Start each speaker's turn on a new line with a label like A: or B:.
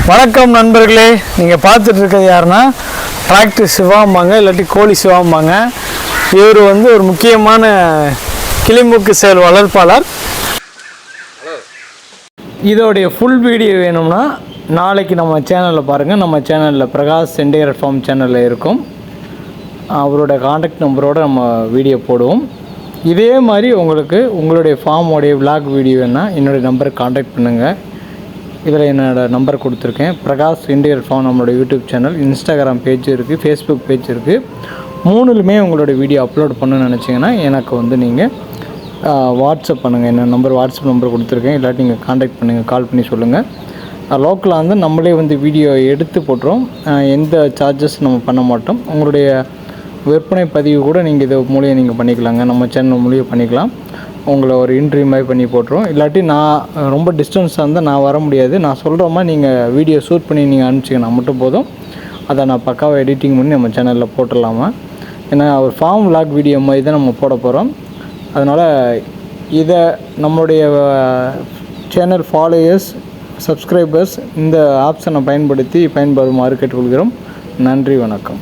A: வணக்கம் நண்பர்களே, நீங்கள் பார்த்துட்டு இருக்கிறது யாருன்னா டிராக்டர் சிவாம்பாங்க, இல்லாட்டி கோழி சிவாம்பாங்க. இவர் வந்து ஒரு முக்கியமான கிளிமூக்கு செயல் வளர்ப்பாளர். இதோடைய ஃபுல் வீடியோ வேணும்னா நாளைக்கு நம்ம சேனலில் பாருங்கள். நம்ம சேனலில் பிரகாஷ் சென்டிகர் ஃபார்ம் சேனலில் இருக்கும். அவரோட காண்டாக்ட் நம்பரோடு நம்ம வீடியோ போடுவோம். இதே மாதிரி உங்களுக்கு உங்களுடைய ஃபார்மோடைய விளாக் வீடியோ வேணால் என்னுடைய நம்பருக்கு காண்டாக்ட் பண்ணுங்கள். இதில் என்னோடய நம்பர் கொடுத்துருக்கேன். பிரகாஷ் சென்டிகர் ஃபார்ம் நம்மளோட யூடியூப் சேனல், இன்ஸ்டாகிராம் பேஜ் இருக்குது, ஃபேஸ்புக் பேஜ் இருக்குது. மூணுலுமே உங்களோட வீடியோ அப்லோட் பண்ணணும்னு நினச்சிங்கன்னா எனக்கு வந்து நீங்கள் வாட்ஸ்அப் பண்ணுங்கள். என்ன நம்பர் வாட்ஸ்அப் நம்பர் கொடுத்துருக்கேன். இல்லாட்டி நீங்கள் காண்டாக்ட் பண்ணுங்கள், கால் பண்ணி சொல்லுங்கள். லோக்கலாக வந்து நம்மளே வந்து வீடியோ எடுத்து போட்டுரும். எந்த சார்ஜஸ் நம்ம பண்ண மாட்டோம். உங்களுடைய விற்பனை பதிவு கூட நீங்கள் இது மூலியம் நீங்கள் பண்ணிக்கலாங்க. நம்ம சேனல் மூலியம் பண்ணிக்கலாம். உங்களை ஒரு இன்டர்வியூ மாதிரி பண்ணி போட்டுருவோம். இல்லாட்டி நான் ரொம்ப டிஸ்டன்ஸாக இருந்தால் நான் வர முடியாது. நான் சொல்கிற மாதிரி நீங்கள் வீடியோ ஷூட் பண்ணி நீங்கள் அனுப்பிச்சிங்கன்னா மட்டும் போதும். அதை நான் பக்காவாக எடிட்டிங் பண்ணி நம்ம சேனலில் போட்டுடலாமா. ஏன்னா ஒரு ஃபார்ம் விளாக் வீடியோ மாதிரி தான் நம்ம போட போகிறோம். அதனால் இதை நம்மளுடைய சேனல் ஃபாலோயர்ஸ், சப்ஸ்கிரைபர்ஸ் இந்த ஆப்ஷனை பயன்படுத்தி பயன்பெறுமாறு கேட்டுக்கொள்கிறோம். நன்றி, வணக்கம்.